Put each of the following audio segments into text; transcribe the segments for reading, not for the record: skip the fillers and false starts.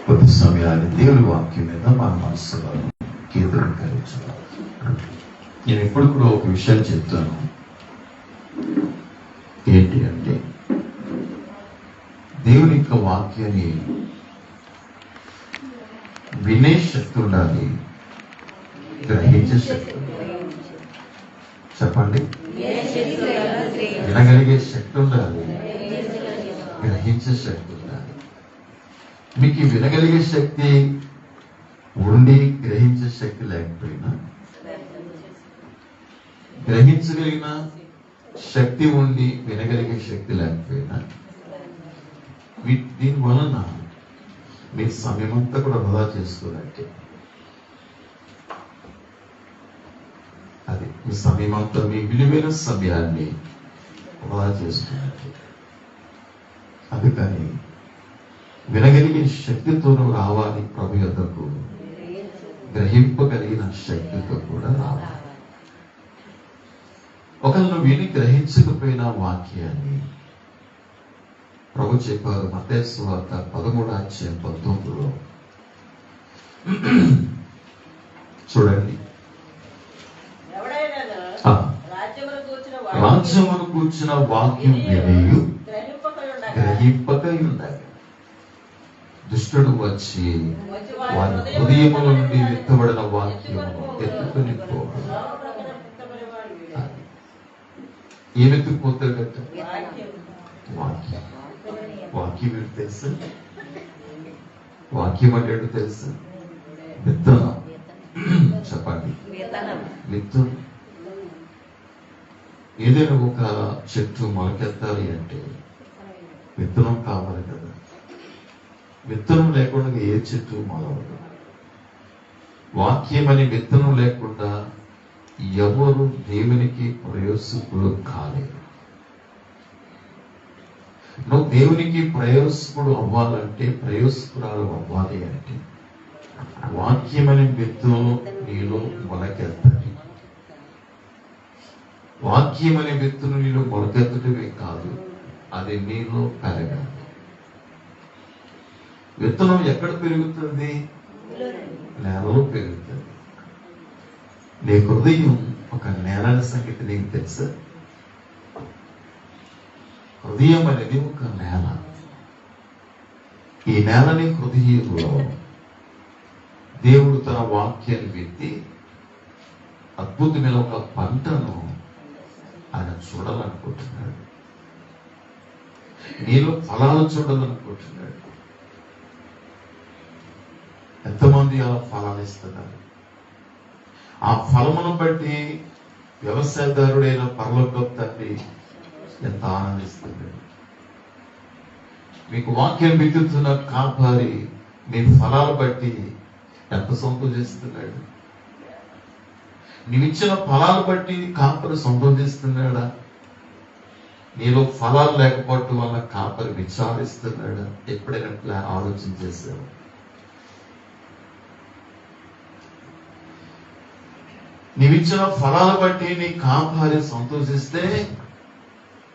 కొద్ది సమయాన్ని దేవుని వాక్యం మీద మన మనసులో కేంద్రీకరించాలి. నేను ఎప్పుడు కూడా ఒక విషయం చెప్తాను, ఏంటి అంటే దేవుని యొక్క వాక్యాన్ని వినే శక్తి ఉండాలి, గ్రహించే శక్తి ఉండాలి. చెప్పండి, వినగలిగే శక్తి ఉండాలి, గ్రహించే శక్తి ఉండాలి. మీకు వినగలిగే శక్తి ఉండి గ్రహించే శక్తి లేకపోయినా, గ్రహించగలిగిన శక్తి ఉండి వినగలిగే శక్తి లేకపోయినా, దీని వలన మీ సమయం అంతా కూడా వృధా చేసుకోవాలంటే అది మీ సమయం అంతా, మీ విలువైన సమయాన్ని వృధా చేసుకున్నట్టు. అందుకని వినగలిగే శక్తితోనూ రావాలి ప్రభు యొద్దకు, గ్రహింపగలిగిన శక్తితో కూడా రావాలి. ఒకళ్ళు విని గ్రహించకపోయిన వాక్యాన్ని ప్రభు చెప్పారు మత్తయి సువార్త 13:19. చూడండి, రాజ్యమును కూర్చున్న వాక్యం వినియు గ్రహింపకై ఉండాలి. దుష్టుడు వచ్చి వారి హృదయముల నుండి విత్తబడిన వాక్యమును ఎత్తుకుని పోవాలి. ఏమెత్తుకుపోతాడట? వాక్యం. వాక్యం ఏంటి తెలుసా? వాక్యం అంటే ఏంటో తెలుసా? విత్తనం. చెప్పండి, విత్తనం. ఏదైనా ఒక చెట్టు మొలకెత్తాలి అంటే విత్తనం కావాలి కదా. విత్తనం లేకుండా ఏ చెట్టు మొలవదు. వాక్యం అనే విత్తనం లేకుండా ఎవరు దేవునికి ప్రయోజకుడు కాలేరు. నువ్వు దేవునికి ప్రయోజకుడు అవ్వాలంటే, ప్రయోజకురాలు అవ్వాలి అంటే వాక్యం అనే విత్తనం నీలో మొలకెత్తాలి. వాక్యం అనే విత్తనం నీలో మొలకెత్తడమే కాదు, అది నీలో పెరగాలి. విత్తనం ఎక్కడ పెరుగుతుంది? నేలలో పెరుగుతుంది. నీ హృదయం ఒక నేల సంగతి నీకు తెలుసా? హృదయం అనేది ఒక నేల. ఈ నేలని హృదయంలో దేవుడు తన వాక్యాన్ని విత్తి అద్భుతమైన ఒక పంటను ఆయన చూడాలనుకుంటున్నాడు. నీలో ఫలాలు చూడాలనుకుంటున్నాడు. ఎంతమంది అలా ఫలాలు ఇస్తున్నారు? ఆ ఫలమును బట్టి వ్యవసాయదారుడైన పరలోకపు తండ్రి ఎంత ఆనందిస్తున్నాడు. మీకు వాక్యం విత్తుతున్న కాపారి మీ ఫలాలు బట్టి ఎంత సంతోషిస్తున్నాడు. నీవిచ్చిన ఫలాలు బట్టి కాపరి సంతోషిస్తున్నాడా? నీలో ఫలాలు లేకపోవటం వల్ల కాపరి విచారిస్తున్నాడా? ఎప్పుడైనా ఆలోచన చేశావు? నీవిచ్చిన ఫలాలు బట్టి నీ కాపరి సంతోషిస్తే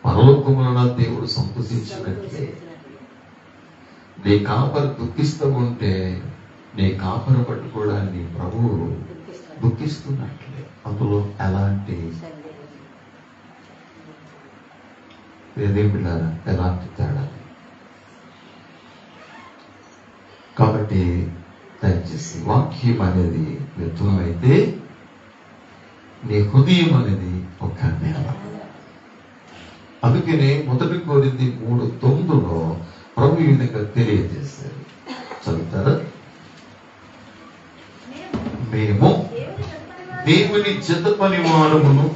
పరలోకమున దేవుడు సంతోషించినట్లే. నీ కాపరి దుఃఖిస్తూ ఉంటే నీ కాపరి బట్టి కూడా నీ ప్రభువు దుఃఖిస్తున్నట్లే. అందులో ఎలాంటి ఎలాంటి తేడా. కాబట్టి దయచేసి వాక్యం అనేది విత్తనం అయితే, నీ హృదయం అనేది ఒక నేల. అందుకనే 1 కొరింథీ 3:9 ప్రభు ఈ విధంగా తెలియజేశారు. చదువుతారా? మేము దేవుని జత పనివారమును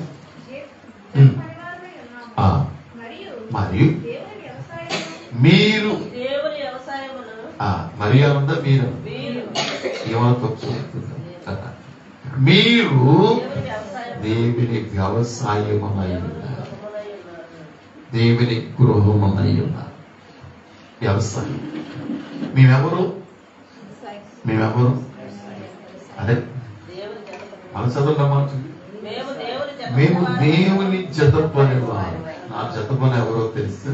మరియు మీరు మరి అందా మీరు ఏమన్నా మీరు దేవుని వ్యవసాయమై ఉన్నారు, దేవుని గృహమై ఉన్నారు. వ్యవసాయం. మేమెవరు? అదే మన చదువుతామా? మేము దేవుని జత పనివారు. నా జత పని ఎవరో తెలుసు?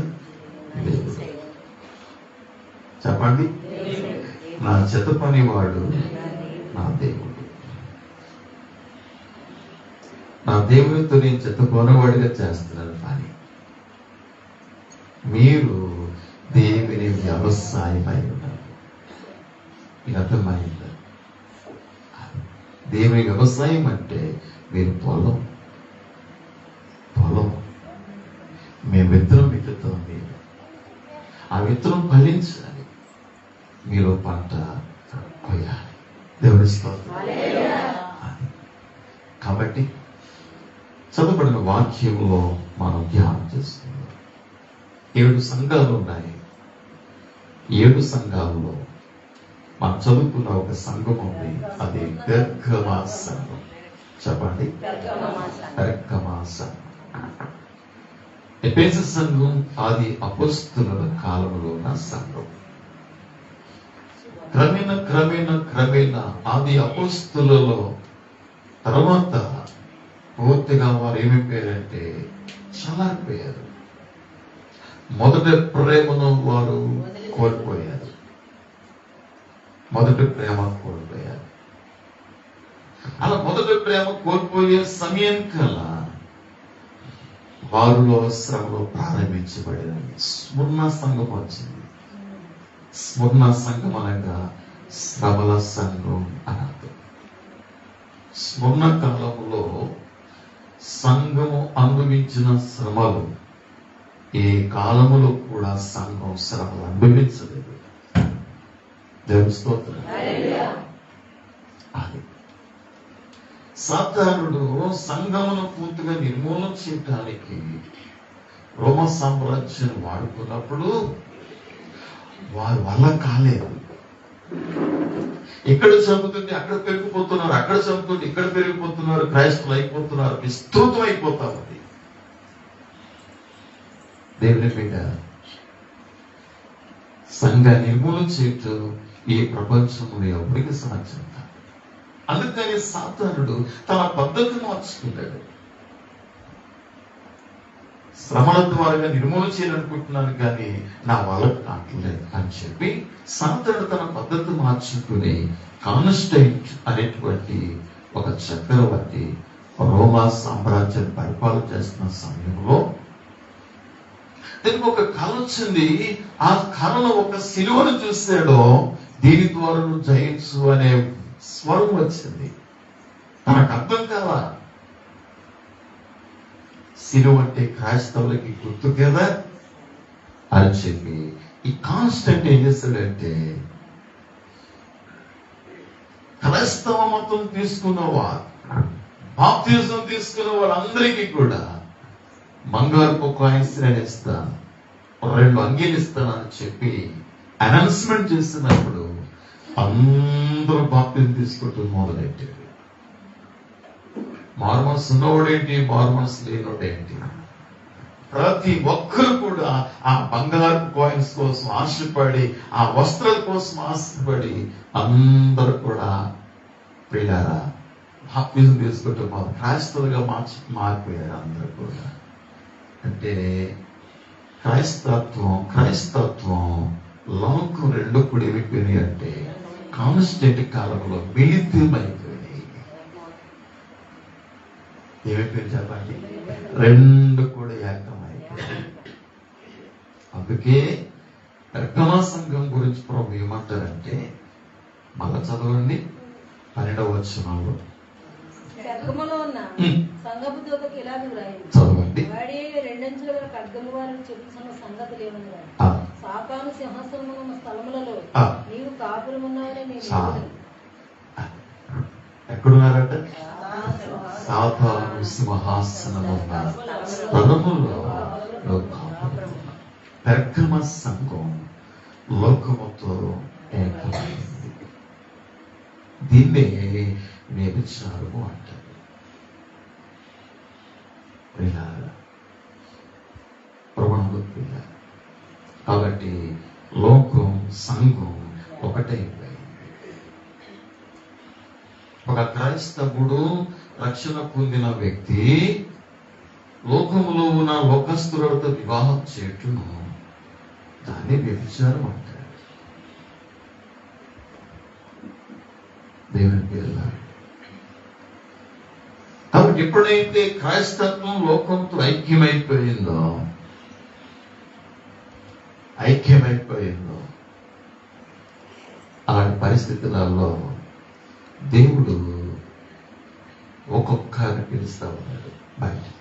చెప్పండి. నా జత పనివాడు నా దేవుడు. నా దేవునితో నేను జత పనివాడిగా చేస్తున్నాను పని. మీరు దేవుని వ్యవసాయం అయి ఉన్నారు. మీకు అర్థమైందా? దేవుని వ్యవసాయం అంటే మీరు పొలం. మేము విత్తనం విత్తుతాం. మీరు ఆ విత్తనం ఫలించాలి, మీరు పంట కొయ్యాలి. దేవుని స్తోత్రం. కాబట్టి చదువుబడిన వాక్యంలో మనం ధ్యానం చేస్తున్నాం. 7 సంఘాలు ఉన్నాయి. 7 సంఘాలలో మనం చదువుకున్న ఒక సంఘం ఉంది. అది పెర్గమా సంఘం. చెప్పండి, పెర్గమా సంఘం. ఎఫెసు సంఘం ఆది అపోస్తలుల కాలంలో ఉన్న సంఘం. క్రమేణ ఆది అపోస్తలులలో తర్వాత పూర్తిగా వారు ఏమైపోయారంటే చల్లారిపోయారు. మొదటి ప్రేమను వారు కోల్పోయారు. అలా మొదటి ప్రేమ కోల్పోయే సమయం కల్లా వారిలో శ్రమలో ప్రారంభించబడిన స్మరణ సంఘం వచ్చింది. స్మరణ సంఘం అనగా శ్రమల సంఘం అన్నది. స్మరణ కాలంలో సంఘము అనుభవించిన శ్రమలు ఏ కాలములో కూడా సంఘం శ్రమలు అనుభవించలేదు. దేవుని స్తోత్రం. అది సాతానుడు సంఘమును పూర్తిగా నిర్మూలన చేయడానికి రోమ సామ్రాజ్యం వాడుకున్నప్పుడు వారి వల్ల కాలేదు. ఇక్కడ చంపుతుంటే అక్కడ పెరిగిపోతున్నారు, అక్కడ చంపుతుంటే ఇక్కడ పెరిగిపోతున్నారు, క్రైస్తవులు అయిపోతున్నారు, విస్తృతం అయిపోతా ఉంది. దేవుని బిడ్డ, సంఘ నిర్మూలన చేయటం ఈ ప్రపంచంలో ఎవరికి సాధ్యం కాదు. అందుకని సాతానుడు తన పద్ధతిని మార్చుకుంటాడు. శ్రమల ద్వారా నిర్మూలన చేయాలనుకుంటున్నాను కానీ నా వాళ్ళకు కావట్లేదు అని చెప్పి సాతానుడు తన పద్ధతి మార్చుకుని కాన్స్టైంట్ అనేటువంటి ఒక చక్రవర్తి రోమా సామ్రాజ్యాన్ని పరిపాలన చేస్తున్న సమయంలో దీనికి ఒక కళ వచ్చింది. ఆ కళలో ఒక సిలువను చూశాడో దీని ద్వారా నువ్వు జయించు అనే స్వరం వచ్చింది. తనకు అర్థం కాదా సిలువ అంటే క్రైస్తవులకి గుర్తు కదా అని చెప్పి ఈ కాన్స్టెంట్ ఏం చేస్తాడంటే క్రైస్తవ మతం తీసుకున్నవారు, బాప్తిజం తీసుకున్న వాళ్ళందరికీ కూడా బంగారపు కాయిన్స్ ఇస్తాను, 2 అంగీలు ఇస్తానని చెప్పి అనౌన్స్మెంట్ చేస్తున్నప్పుడు అందరూ బాప్తిజం తీసుకుంటూ మొదలెట్టారు. మార్మన్స్ ఉన్నవాడేంటి, మార్మన్స్ లేనోడేంటి, ప్రతి ఒక్కరు కూడా ఆ బంగారు కాయిన్స్ కోసం ఆశపడి, ఆ వస్త్రాల కోసం ఆశపడి అందరూ కూడా పిల్లారా బాప్తిజం తీసుకుంటూ క్రైస్తవులుగా మారిపోయారు అందరూ కూడా. అంటే క్రైస్తత్వం లోకం 2 కూడా ఏమైపోయినాయి అంటే కాన్స్టెంట్ కాలంలో మిళితమైపోయినాయి. ఏమైపోయింది చెప్పండి, 2 కూడా ఏకమైపోయాయి. అందుకే పెర్గమా సంఘం గురించి ప్రభు ఏమంటారంటే, మళ్ళా చదవండి 12వ వచనంలో. పెర్గములో ఉన్న సంఘపు దూతకు ఇలాగ వ్రాయండి. చదవండి. వాడే 2 అంచుల గల ఖడ్గము వారికి చెప్పుతున్న సంగతులు ఏమనగా, సాతాను సింహాసనమున్న స్థలములలో నీవు కాపురమున్నావని నేను ఎక్కడున్నారట? సాతాను సింహాసనమున్న స్థలములో కాపురమున్నా. పెర్గమ సంఘం లోకముతో ఏకమైంది. దీన్నే వ్యభిచారము అంటారు. ప్రమాణం. కాబట్టి లోకం సంఘం ఒకటైపోయింది. ఒక క్రైస్తవుడు రక్షణ పొందిన వ్యక్తి లోకములో ఉన్న లోకస్తులతో వివాహం చేయటం దాన్ని వ్యభిచారం అంటారు. కాబట్టి ఎప్పుడైతే క్రైస్తత్వం లోకంతో ఐక్యమైపోయిందో అలాంటి పరిస్థితులలో దేవుడు ఒక్కొక్కరిని పిలుస్తా ఉన్నాడు బయటికి.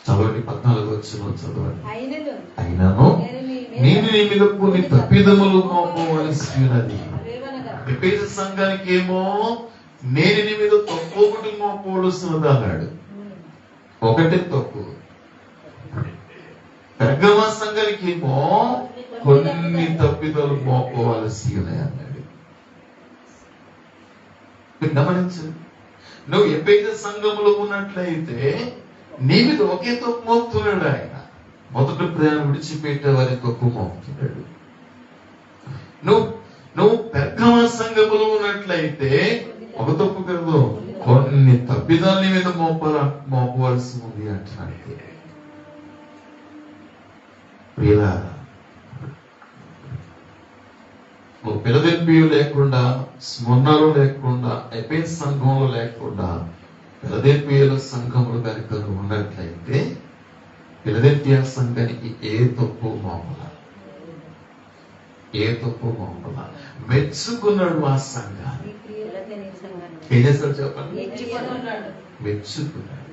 చదవండి, 14 వచనం చదవండి. అయినను నేను నీ మీద కొన్ని తప్పిదములు మోపవలసి ఉన్నది. ఎఫెసు సంఘానికి ఏమో నేను నీ మీద తప్పొకటి మోపవలసి ఉన్నది అన్నాడు. ఒకటే తప్పు. పెర్గమ సంఘానికి ఏమో కొన్ని తప్పిదలు మోపవలసి ఉన్నాయి అన్నాడు. గమనించు, నువ్వు ఎఫెసు సంఘంలో ఉన్నట్లయితే నీ మీద ఒకే తప్పు మోపుతున్నాడు ఆయన. మొదటి ప్రయాణం విడిచిపెట్టేవారి తప్పు మోపుతున్నాడు. నువ్వు పెర్గమ సంఘములో ఉన్నట్లయితే ఒక తప్పు కాదు, కొన్ని తప్పిదాల మీద మోపవలసి ఉంది అంటున్నాడు. ప్రియులారా, నువ్వు ఫిలదెల్ఫియా లేకుండా, స్ముర్నలో లేకుండా, ఎఫెసు సంఘంలో లేకుండా ఫిలదెల్ఫియాలో సంఘములు కనుక నువ్వు ఉన్నట్లయితే ఫిలదెల్ఫియా సంఘానికి ఏ తప్పు మోపల, మెచ్చుకున్నాడు ఆ సంఘాన్ని. ఏం చేస్తాడు చెప్పండి? మెచ్చుకున్నాడు.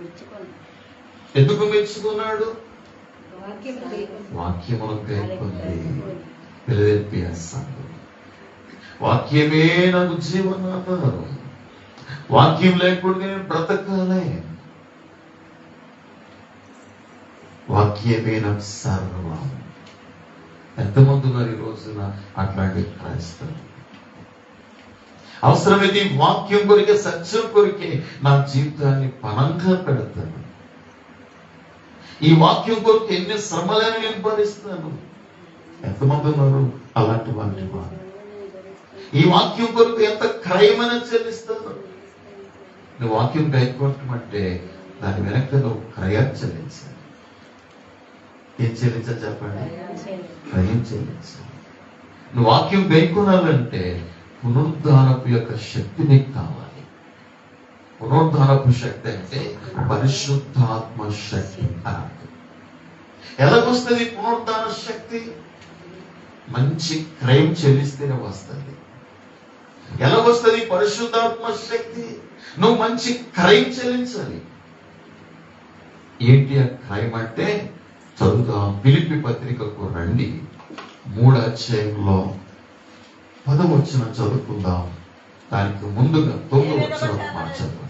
ఎందుకు మెచ్చుకున్నాడు? వాక్యమును గైకొంది ఫిలదెల్ఫియా సంఘం. వాక్యమే నాకు జీవనాధారం, వాక్యం లేకుండా నేను బ్రతకాలే, వాక్యమే నాకు సర్వం. ఎంతమంది ఉన్నారు ఈ రోజున అట్లాంటి క్రైస్తవులు? అవసరమైతే వాక్యం కొరికే, సత్యం కొరికే నా జీవితాన్ని పణంగా పెడతాను. ఈ వాక్యం కొరకు ఎన్ని శ్రమలను నేను భరిస్తాను. ఎంతమంది ఉన్నారు అలాంటి వారు? ఈ వాక్యం కొరకు ఎంత క్రయమైన చెల్లిస్తాను. నువ్వు వాక్యం గైకొట్టమంటే దాని వెనక నువ్వు క్రయం చెల్లించాలి. ఏం చెల్లించాలి చెప్పండి? క్రయం చెల్లించాలి. నువ్వు వాక్యం గైకొనాలంటే పునరుద్ధానపు యొక్క శక్తి నీకు కావాలి. పునరుద్ధానపు శక్తి అంటే పరిశుద్ధాత్మ శక్తి అన్నట్టు. ఎలాగొస్తుంది పునరుద్ధాన శక్తి? మంచి క్రయం చెల్లిస్తేనే వస్తుంది. ఎలాగొస్తుంది పరిశుద్ధాత్మ శక్తి? నువ్వు మంచి క్రయం చెల్లించాలి. ఏంటి ఆ క్రయం అంటే? చదువుదాం. ఫిలిప్పీ పత్రికకు రండి, 3వ అధ్యాయంలో 10వ వచనం చదువుకుందాం. దానికి ముందుగా 9వ వచనం మార్చండి.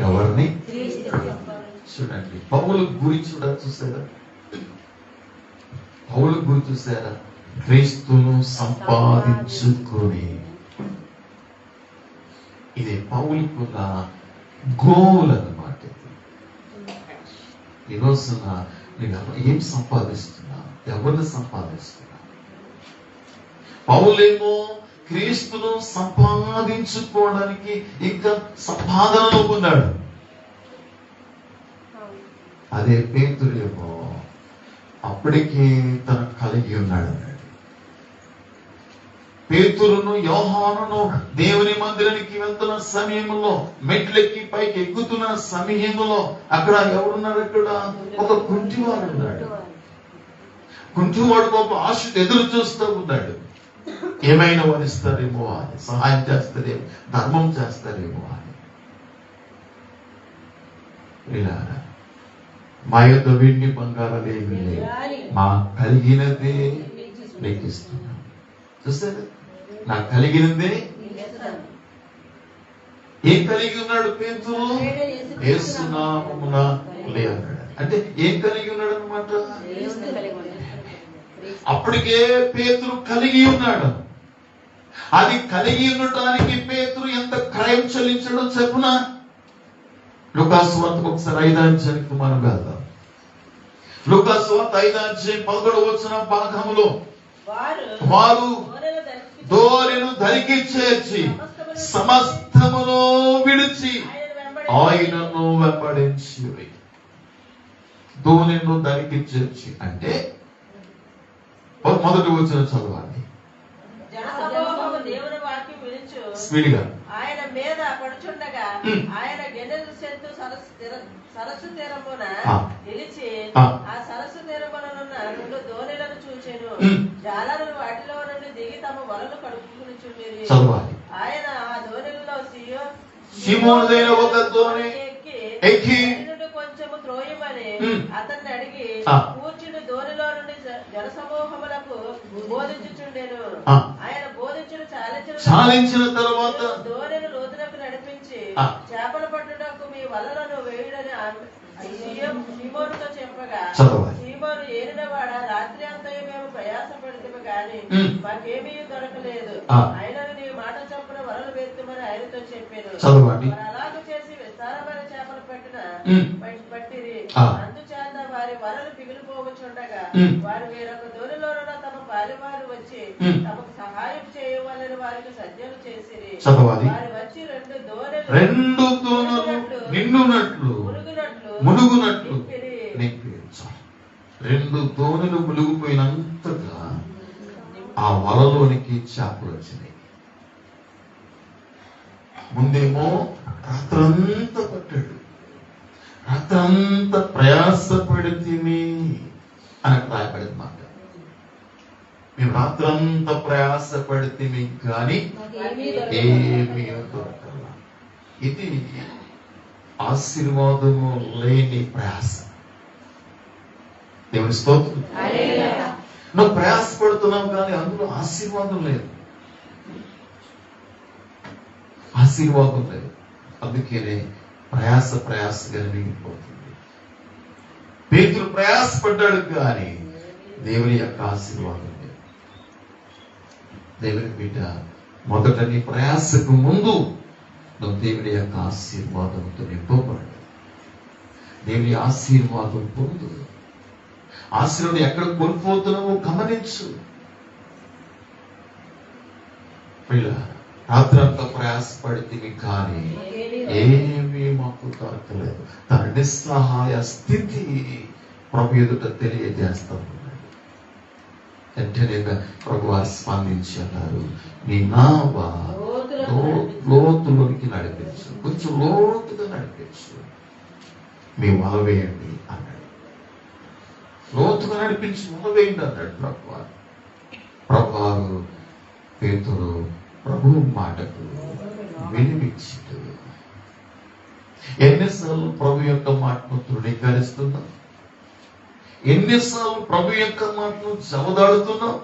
ఎవరిని చూడండి. పౌలు గురి చూసారా? పౌలు గురి చూసారా? క్రీస్తును సంపాదించుకొని. ఇది పౌలుకున్న గోల్ అన్నమాట. ఈ రోజున నేను ఏం సంపాదిస్తున్నా, ఎవరిని సంపాదిస్తున్నా? పౌలేమో క్రీస్తును సంపాదించుకోవడానికి ఇంకా సంపాదనలో ఉన్నాడు. అదే పేతురేమో అప్పటికి తను కలిగి ఉన్నాడు. పేతురును యోహానును దేవుని మందిరానికి వెళ్తున్న సమయంలో, మెట్లెక్కి పైకి ఎక్కుతున్న సమయంలో అక్కడ ఎవరున్నారు? అక్కడ ఒక కుంటివాడు ఉన్నాడు. కుంటివాడు పాప ఆశతో ఎదురు చూస్తూ ఉన్నాడు. ఏమైనా వరిస్తారేమో అని, సహాయం చేస్తారేమో, ధర్మం చేస్తారేమో అని. ఇలా మా యొక్క వెండి బంగారాలు ఏమీ లేవు, మా కలిగినదే మీకు ఇస్తున్నాను. చూస్తారా? నాకు కలిగినదే. ఏం కలిగి ఉన్నాడు పేతురు? యేసు నామమున అన్నాడు. అంటే ఏం కలిగి ఉన్నాడు అనమాట? అప్పటికే పేతురు కలిగి ఉన్నాడు. అది కలిగి ఉండటానికి పేతురు ఎంత క్రయం చెల్లించడో చెప్పున. లూకాసు వార్తకు ఒకసారి 5వ అధ్యాయానికి మనం వెళ్దాం. లూకాసు వార్త 5వ అధ్యాయం 11వ వచనం భాగములో వారు దోరెను ధరికి చేర్చి సమస్తమును విడిచి ఆయనను వెంబడించి. దోరెను ధరికి చేర్చి అంటే మొదటి వచనం చదవాలి. స్పీడ్గా ఆయన మీద పడుచుండగా ఆయన గెన్నెల సెంతు సరస్సు తీరమున నిలిచి ఆ సరస్సు తీరమునున్న 2 దోణిలను చూచెను. జాలరులు వాటిలో నుండి దిగి తమ వలలు కడుపుకునిచుండిరి. ఆయన ఆ దోణిలలో సీమోనుదైన ఒక దోణి ఎక్కి కొంచెము త్రోయమని అతన్ని అడిగి కూర్చుని దోణిలో నుండి జనసమూహములకు బోధించుచుండెను. ఆయన బోధించును చాలించిన తర్వాత దోణిని లోతునకు నడిపించి చేపలు పట్టుటకు మీ వలలను వేయుడని సీమోనుతో చెప్పగా, సీమోను ఏలినవాడ, రాత్రి అంతయు మేము ప్రయాసపడితే గాని మాకేమీ దొరకలేదు. ఆయనను నీ మాట చొప్పున వలలు వేస్తుమని ఆయనతో చెప్పాను. అలాగూ చేసి విస్తారమైన చేపలు పట్టిరి. అందుచేత వారి వలలు పిగిలిపోవచ్చుండగా వారు వేరొక దోణిలోనున్న తమ పాలివారు వచ్చి తమకు సహాయం చేయవాలని వారికి సజ్జలు చేసిరి. వారు వచ్చి 2 దోణులు నిండునట్లు మునుగునట్లు 2 దోణులు మునిగిపోయినంతగా ఆ వలలోనికి చేపలు వచ్చినాయి. ముందేమో రాత్రంతా పట్టాడు, రాత్రంతా ప్రయాసపడితిమి అని రాయబడింది మాట. మేము రాత్రంతా ప్రయాసపడితిమి కానీ ఏమీ దొరకల. ఇది ఆశీర్వాదము లేని ప్రయాస. దేవుని స్తోత్రం. నువ్వు ప్రయాసపడుతున్నావు కానీ అందులో ఆశీర్వాదం లేదు, ఆశీర్వాదం లేదు. అందుకనే ప్రయాసగా మిగిలిపోతుంది. పేతురు ప్రయాసపడ్డాడు కానీ దేవుని యొక్క ఆశీర్వాదం లేదు. దేవుని బిడ్డ, మొదట నీ ప్రయాసకు ముందు నువ్వు దేవుని యొక్క ఆశీర్వాదంతో నింపబడు. దేవుని ఆశీర్వాదం పొందు. ఆశీర్వాదం ఎక్కడ కోల్పోతున్నావో గమనించు. రాత్రంతా ప్రయాసపడితే కానీ ఏమీ మాకు దొరకలేదు. తన నిస్సహాయ స్థితి ప్రభు ఎదుట తెలియజేస్తాం. వెంటనే ప్రభు వారు స్పందించి అన్నారు, నీ నావ లోతులోనికి నడిపించు, కొంచెం లోతుగా నడిపించు, మీ వల వేయండి అన్నాడు. లోతుగా నడిపించి వల వేయండి అన్నాడు ప్రభు వారు. ప్రభు వారు పేతురు ప్రభు మాటకు వినిపించు. ఎన్నిసార్లు ప్రభు యొక్క మాటను తృణీకరిస్తున్నావు? ఎన్నిసార్లు ప్రభు యొక్క మాటను జవదాడుతున్నావు?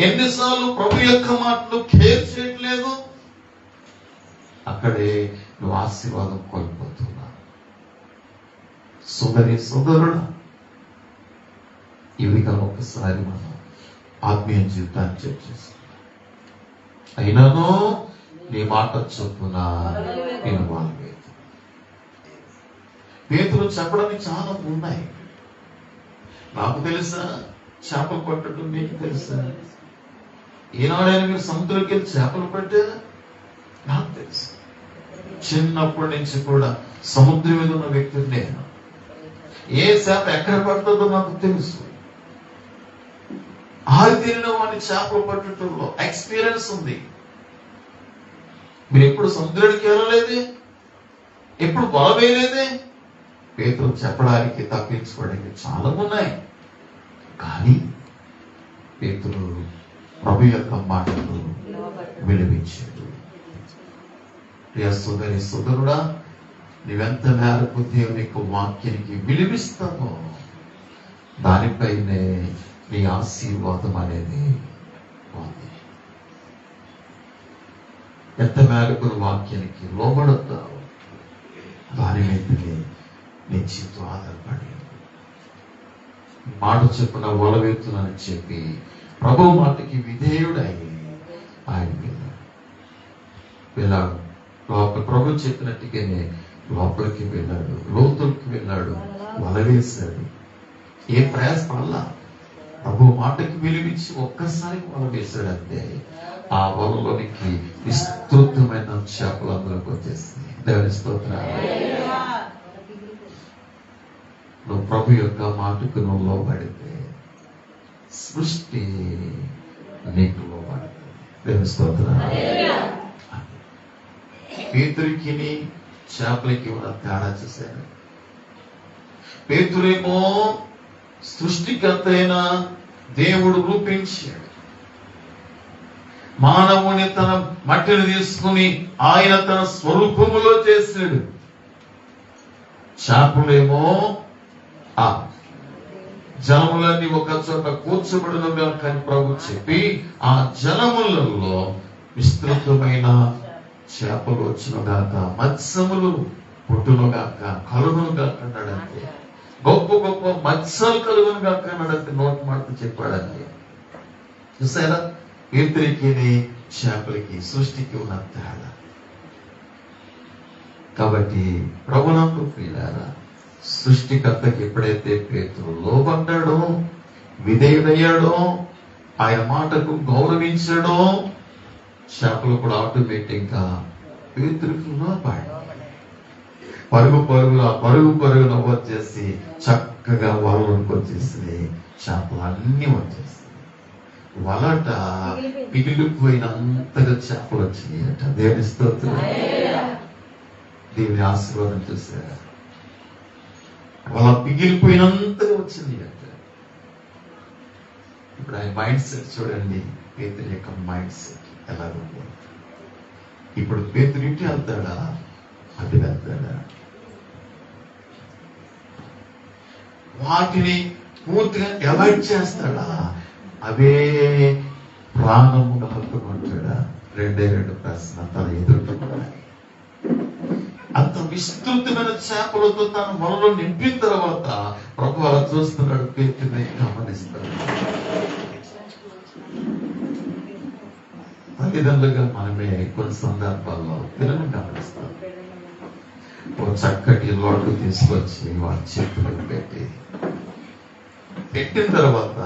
ఎన్నిసార్లు ప్రభు యొక్క మాటను కేర్ చేయట్లేదు? అక్కడే నువ్వు ఆశీర్వాదం కోల్పోతున్నావు. సోదరుడా, ఇవి కానీ ఒకసారి మనం ఆత్మీయ జీవితాన్ని చర్చిస్తాం. అయినాను నీ మాట చొప్పున నేను వాళ్ళ పేతులు చెప్పడానికి చాలా ఉన్నాయి. నాకు తెలుసా చేపలు పట్టడం? మీకు తెలుసా? ఈనాడైనా మీరు సముద్రంకి వెళ్ళి చేపలు పట్టారా? నాకు తెలుసు. చిన్నప్పటి నుంచి కూడా సముద్రం మీద ఉన్న వ్యక్తిని నేను. ఏ చేప ఎక్కడ పడుతుందో నాకు తెలుసు. ఆరితేరిన వాడిని చేపలు పట్టడంలో ఎక్స్పీరియన్స్ ఉంది. మీరు ఎప్పుడు సముద్రానికి వెళ్ళలేదే, ఎప్పుడు వల వేయలేదే. పేతురు చెప్పడానికి తప్పించుకోవడానికి చాలా ఉన్నాయి, కానీ పేతురు ప్రభు యొక్క మాటలు విలువించాడు. ప్రియ సోదరుడా, నీవెంత మేరకు దేవుని యొక్క వాక్యానికి విలువిస్తావో దానిపైనే నీ ఆశీర్వాదం అనేది ఉంది. ఎంత మేరకు వాక్యానికి లోబడతావు దాని మీదనే నీ జీవితం ఆధారపడి మాట చెప్పున వలవేతున్నానని చెప్పి ప్రభు మాటకి విధేయుడై ఆయన వెళ్ళాడు. ప్రభు చెప్పినట్టుగానే లోపలికి వెళ్ళాడు, లోతులకి వెళ్ళాడు, వలవేశాడు. ఏ ప్రయాస పడలా. ప్రభు మాటకి విలువించి ఒక్కసారి వల వేశాడంతే ఆ వలలోనికి విస్తృతమైన చేపలు అందులోకి వచ్చేసింది. దేవుని స్తోత్రం. నువ్వు ప్రభు యొక్క మాటకు నువ్వు లోబడితే సృష్టి నీకు లోబడుతుంది. దేవుని స్తోత్రం. పేతురికి చేపలకి ఉన్న తేడా చూశాను. పేతురేమో సృష్టికర్త అయిన దేవుడు రూపించాడు. మానవుని తన మట్టిని తీసుకుని ఆయన తన స్వరూపములో చేశాడు. చేపలేమో ఆ జలములన్నీ ఒక చోట కూర్చోబడినగా కానీ ప్రభు చెప్పి ఆ జలములలో విస్తృతమైన చేపలు వచ్చినగాక, మత్స్యములు పుట్టునుగాక, కలుగునుగాక అన్నాడంతే. గొప్ప గొప్ప మత్స్యాలు కలుగునుగాక అన్నాడంతే. నోటి మాట చెప్పాడంతే. చూసారా పేతురికి చేపలకి సృష్టికి ఉన్న తేడా. కాబట్టి ప్రభునందు ప్రియులారా, సృష్టికర్తకి ఎప్పుడైతే పేతురు లోబడ్డాడో, విధేయుడయ్యాడో, ఆయన మాటకు గౌరవించాడో, చేపలు కూడా ఆటోమేటిక్ గా పేతురుకి లోబడి పరుగున వచ్చేసి చక్కగా వలలోకి వచ్చేసి చేపలు అన్ని వచ్చేసి వలట పిగిలిపోయినంతగా చేపలు వచ్చినాయట. దేవుని స్తోత్రం. దేవుని ఆశీర్వాదం చూసారా? వల పిగిలిపోయినంతగా వచ్చింది అంట. ఇప్పుడు ఆయన మైండ్ సెట్ చూడండి. పేతురు యొక్క మైండ్ సెట్ ఎలా ఉంది. ఇప్పుడు పేతురు ఇటు వెళ్తాడా, అటు వెళ్తాడా? వాటిని పూర్తిగా అవాయిడ్ చేస్తాడా, అవే ప్రాణముగా హత్తుకుంటాడా? రెండే రెండు ప్రశ్న తన ఎదుర్కొన్నాయి. అంత విస్తృతమైన చేపలతో తన మనలో నింపిన తర్వాత ప్రభు అలా చూస్తున్నాడు, పేతురుని గమనిస్తాడు. తల్లిదండ్రులుగా మనమే కొన్ని సందర్భాల్లో పిల్లల్ని గమనిస్తాం. ఒక చక్కటి లోటు తీసుకొచ్చి వాళ్ళ చేతులకు పెట్టిన తర్వాత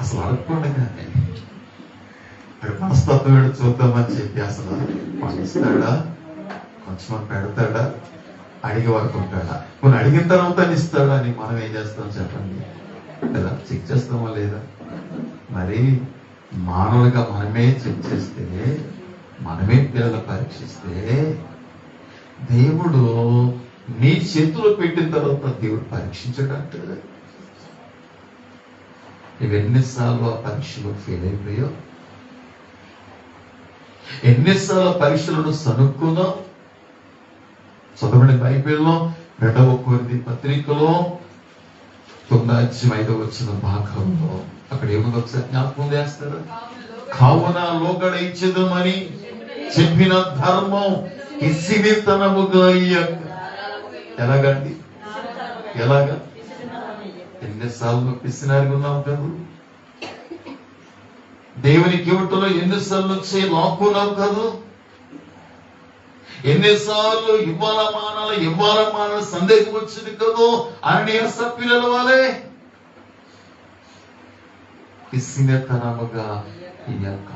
అసలు అడుక్కోండి కానీ అక్కడ మనస్తత్వం ఏడు చూద్దామని చెప్పి అసలు ఇస్తాడా, కొంచెం పెడతాడా, అడిగి వరకు ఉంటాడా, కొన్ని అడిగిన తర్వాత ఇస్తాడా అని మనం ఏం చేస్తాం చెప్పండి కదా? చెక్ చేస్తామా లేదా? మరి మానవులుగా మనమే చెక్ చేస్తే, మనమే పిల్లలు పరీక్షిస్తే, దేవుడు నీ చేతిలో పెట్టిన తర్వాత దేవుడు పరీక్షించడంటే నువ్వెన్నిసార్లు ఆ పరీక్షలో ఫెయిల్ అయిపోయావు, ఎన్నిసార్లు పరీక్షలను సనుక్కున్నావు. చదవండి బైబిల్లో 2వ కొరింథీ పత్రికలో 9:5 భాగంలో అక్కడ ఏముంది ఒకసారి జ్ఞాపకం చేస్తారా? కావున లోగడ ఇచ్చేదమని చెప్పిన ధర్మం ఇసినితనముగా ఎలాగండి? ఎలాగా? ఎన్నిసార్లు పిసినారిగా ఉన్నావు కదా? దేవునికి ఇవ్వటంలో ఎన్నిసార్లు లాక్కున్నావు కదా? ఎన్నిసార్లు ఇవ్వాల మానాల సందేహం వచ్చింది కదా? అని పిల్లల వాళ్ళే పిసినితనముగా ఇయ్యక.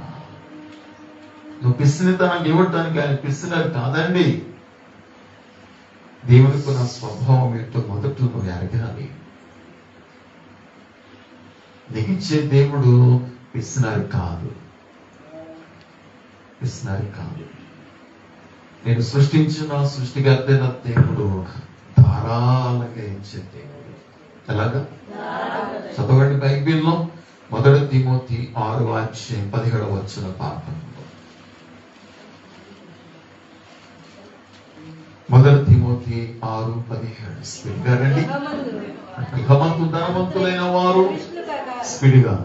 నువ్వు పిసినితనం ఇవ్వటానికి ఆయన పిసినారు కాదండి. దేవునికి నా స్వభావం ఏంటో మొదట నువ్వు ఎరగాలి. నీకు ఇచ్చే దేవుడు పిసినారు కాదు, పిసినారు కాదు. నేను సృష్టించిన సృష్టికర్తైన దేవుడు ధారాళంగా ఇచ్చే దేవుడు. ఎలాగా? చదవండి బైబిల్లో 1 తిమోతి 6:17 పాఠంలో. 1 తిమోతి 6:17 స్పీడ్గా రండి. ధనవంతులైన వారు స్పీడ్గా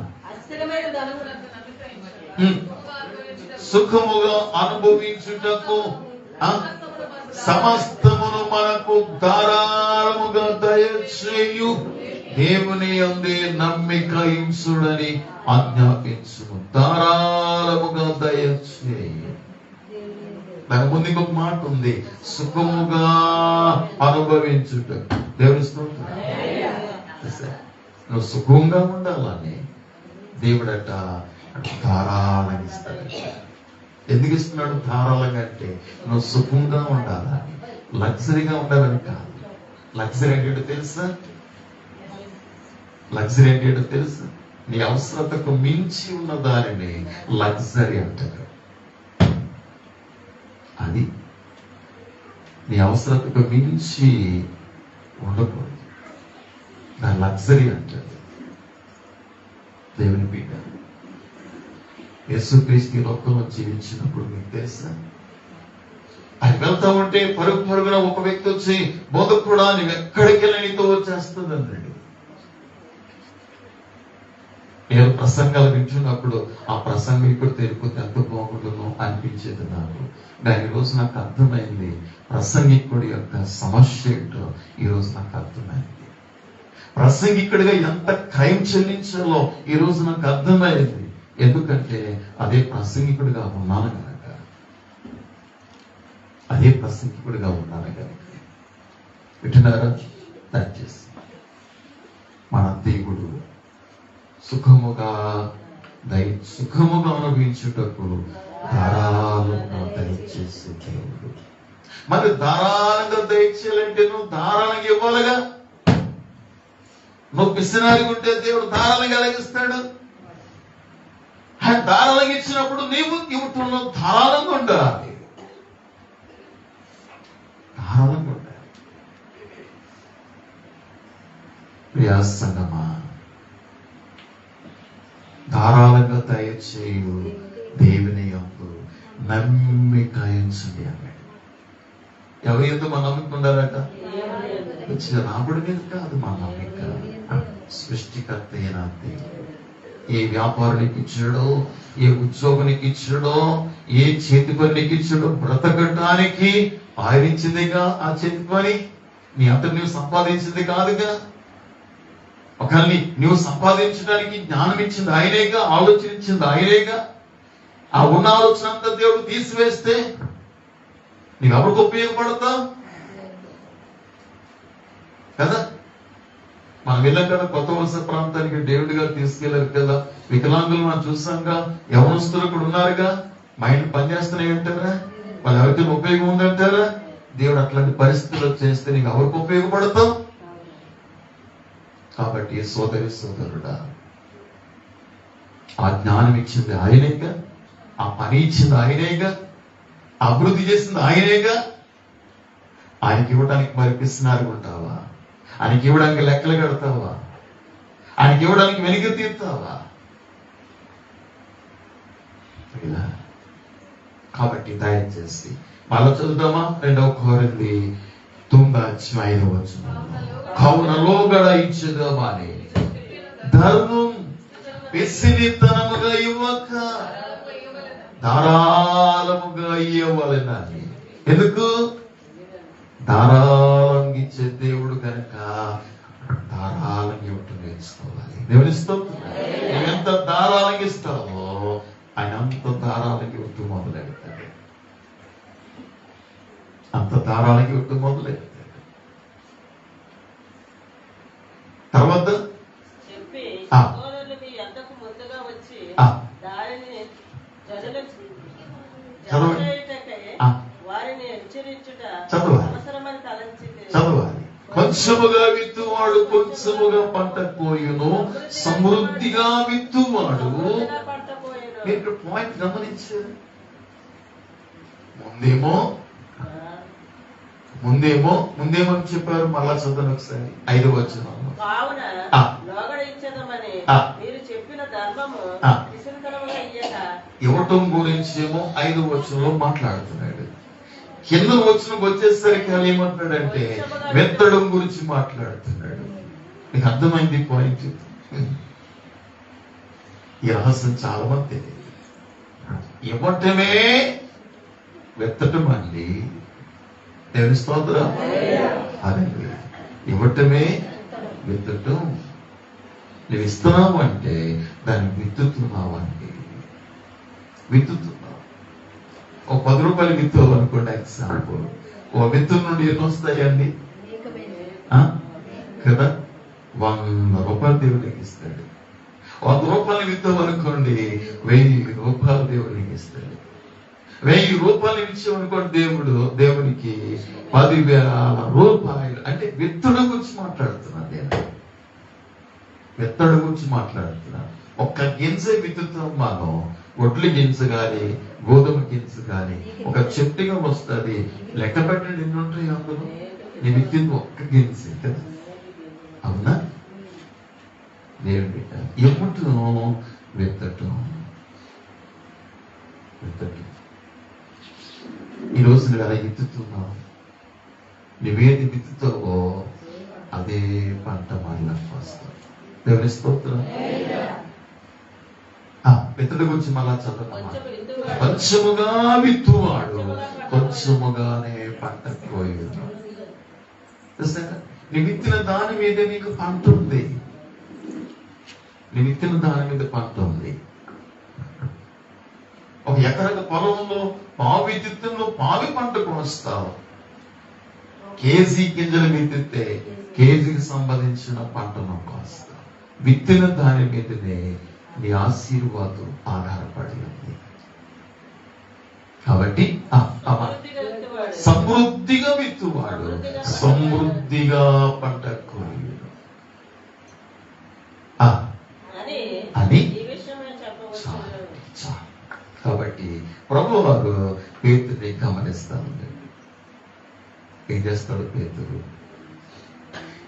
సుఖముగా అనుభవించుటకు సమస్తమును మనకు ధారాళముగా దయచేయు దేవుని యందే నమ్మిక ఇంసుడని ఆజ్ఞాపించుము. ధారాళముగా దయచేయు. దాని ముందు ఇంకొక మాట ఉంది, సుఖముగా అనుభవించుట. దేవుని స్తోత్రం. నువ్వు సుఖంగా ఉండాలని దేవుడట ధారాళంగా ఇస్తాడు. ఎందుకు ఇస్తున్నాడు ధారాళంగా అంటే నువ్వు సుఖంగా ఉండాలని, లగ్జరీగా ఉండాలని కాదు. లగ్జరీ అంటే తెలుసా? లగ్జరీ అంటే తెలుసా? నీ అవసరతకు మించి ఉన్న దానిని లగ్జరీ అంటారు. అది నీ అవసరతకు మించి ఉండకూడదు, దాని లగ్జరీ అంటారు. దేవుని బిడ్డ, యేసుక్రీస్తు లోకంలో జీవించినప్పుడు మీకు తెలుసా, ఆయన వెళ్తా ఉంటే పరుగున ఒక వ్యక్తి వచ్చి, బోధకుడా నువ్వు ఎక్కడికి వెళ్ళి నీతో వచ్చేస్తుంది అన్నాడు. నేను ప్రసంగాలు వింటున్నప్పుడు ఆ ప్రసంగికుడు తెలిపితే ఎంత బాగుంటుందో అనిపించేది నాకు. దాని రోజు నాకు అర్థమైంది, ప్రసంగికుడి యొక్క సమస్య ఏంటో ఈ రోజు నాకు అర్థమైంది. ప్రసంగికుడిగా ఎంత క్రైమ్ చెల్లించాలో ఈ రోజు నాకు అర్థమైంది. ఎందుకంటే అదే ప్రసంగికుడిగా ఉన్నాను కనుక, అదే ప్రసంగికుడిగా ఉన్నాను కనుక. వింటున్నారా? దయచేసి మన దేవుడు సుఖముగా అనుభవించుటకు ధారాళంగా దయచేసే దేవుడు. మరి ధారాళంగా దయచేయాలంటే నువ్వు ధారాళంగా ఇవ్వాలిగా. నువ్వు పిసినారిగా ఉంటే దేవుడు ధారాళంగా ఎలాగిస్తాడు? ఆయన ధారాళంగా ఇచ్చినప్పుడు నీవు ఇవ్వటంలో ధారాళంగా ఉండాలి. ధారాళంగా ఉండాలి. ప్రియా సంగమా, ధారాళంగా దయచేయు దేవుని యందు నమ్మిక ఉంచండి అన్నాడు. ఎవరి ఎందు మన నమ్మిక ఉండాలట? రాబడి మీద కాదు మన నమ్మిక, సృష్టికర్త అయిన దేవుడు. ఏ వ్యాపారానికి ఇచ్చాడో, ఏ ఉద్యోగానికి ఇచ్చాడో, ఏ చేతి పనికి ఇచ్చాడో, బ్రతకటానికి ఆయన ఇచ్చిందిగా ఆ చేతి పని. నీ అంతా నువ్వు సంపాదించింది కాదుగా. ఒకవేళ నువ్వు సంపాదించడానికి జ్ఞానం ఇచ్చింది ఆయనేగా, ఆలోచన ఇచ్చింది ఆయనేగా. ఆ ఉన్న ఆలోచన అంతా దేవుడు తీసివేస్తే నీవు ఎవరికి ఉపయోగపడతావు కదా? మనం వెళ్ళాం కదా కొత్త వలస ప్రాంతానికి, డేవిడ్ గారు తీసుకెళ్లారు కదా. వికలాంగులు మనం చూసాంగా, యవనస్తులు కూడా ఉన్నారుగా. మైండ్ పనిచేస్తున్నాయి అంటారా? వాళ్ళు ఎవరికి ఉపయోగం ఉందంటారా? దేవుడు అట్లాంటి పరిస్థితుల్లో చేస్తే నీకు ఎవరికి ఉపయోగపడతావు? కాబట్టి సోదరి సోదరుడా, ఆ జ్ఞానం ఇచ్చింది ఆయనేగా, ఆ పని ఇచ్చింది ఆయనేగా, అభివృద్ధి చేసింది ఆయనేగా. ఆయనకి ఇవ్వడానికి మరి పిసినారు ఉంటావా? ఆయనకి ఇవ్వడానికి లెక్కలు కడతావా? ఆయనకి ఇవ్వడానికి వెనుక తీరుతావా? కాబట్టి దయచేసి మళ్ళా చదువుదామా? 2వ కొరింథీ 9:5 కావున లోగడ ఇచ్చేదామని ధర్మం పిసినితనముగా ఇవ్వక ధారాళముగా ఇవ్వాలని. ఎందుకు? ధారాళంగా ఇచ్చే దేవుడు కనుక ధారాళంగా ఇవ్వటం నేర్చుకోవాలి. దేవుని స్తోత్రం. నువ్వు ఎంత ధారాళంగా ఇస్తావో ఆయన అంత ధారాళంగా ఇవ్వటం మొదలెడతాడు. అంత ధారాళంగా ఇవ్వటం మొదలెడతాడు. తర్వాత చెప్పి మీ యొద్దకు ముందుగా వచ్చి దారిని వారిని హెచ్చరించుట అవసరమని తలంచితే చదవాలి. కొంచెముగా విత్తువాడు కొంచెముగా పంట కోయును, సమృద్ధిగా విత్తువాడు. మీరు పాయింట్ గమనించారు? ముందేమో అని చెప్పారు. మళ్ళా చదవను ఒకసారి 5వ వచనం. కావున లోగడ ఇచ్చేదమని మీరు చెప్పిన ధర్మము పిసినితనముగా ఇయ్యక. ఇవ్వటం గురించి ఏమో 5వ వచనంలో మాట్లాడుతున్నాడు. కింద వచనం వచ్చేసరికి ఆయన ఏమంటున్నాడంటే వెత్తడం గురించి మాట్లాడుతున్నాడు. నీకు అర్థమైంది పాయింట్? ఈ రహస్యం చాలా మంది తెలియదు. ఇవ్వటమే వెత్తటం అండి. దేవుని స్తోత్రం. అదే ఇవ్వటమే విత్తటం. నువ్వు ఇస్తున్నావు అంటే దాన్ని విత్తుతున్నావు అండి. విత్తుతున్నావు. ఒక 10 రూపాయలు విత్తావు అనుకోండి, ఎగ్జాంపుల్. ఓ విత్తు నుండి ఎన్ని వస్తాయండి కదా? 100 రూపాయలు దేవుడికి ఇస్తాడు. 100 రూపాయలు విత్తావు అనుకోండి, 1000 రూపాయలు దేవుడికి ఇస్తాడు. 1000 రూపాయలు ఇచ్చామనుకోండి, దేవునికి 10,000 రూపాయలు. అంటే విత్తుడు గురించి మాట్లాడుతున్నా. విత్తడి గురించి మాట్లాడుతున్నాను. ఒక్క గింజ విత్తుతాం మనం, ఒడ్లు గింజ కానీ గోధుమ గింజ కానీ ఒక చెట్టుగా వస్తుంది. లెక్క పెట్టండి ఎన్ని ఉంటాయి అందులో. నీ విత్తింది ఒక్క గింజ కదా, అవునా? దేవుని బిడ్డ ఎప్పుడు విత్తటం. ఈరోజు నువ్వు ఎలా విత్తుతున్నావు, నువ్వేది విత్తుతావో అదే పంట మళ్ళా వస్తుంది. దేవుని స్తోత్రం. విత్తడి గురించి మళ్ళా చదువుతాం. కొంచెముగా విత్తువాడు కొంచెముగానే పంట కోయడు. నీ విత్తిన దాని మీద నీకు పంట ఉంది. నీ విత్తిన దాని మీద పంట ఉంది. ఒక ఎకరక పొలంలో పావు విత్తులో పావి పంటకు వస్తావు. కేజీ గింజలు విత్తితే కేజీకి సంబంధించిన పంటను కోస్తావు. విత్తిన దాని మీదనే నీ ఆశీర్వాదం ఆధారపడి ఉంది. కాబట్టి సమృద్ధిగా విత్తువాడు సమృద్ధిగా పంట కోయుడు అని. కాబట్టి ప్రభు వారు పేతుని గమనిస్తా ఉంటాడు. ఏం చేస్తాడు పేతురు?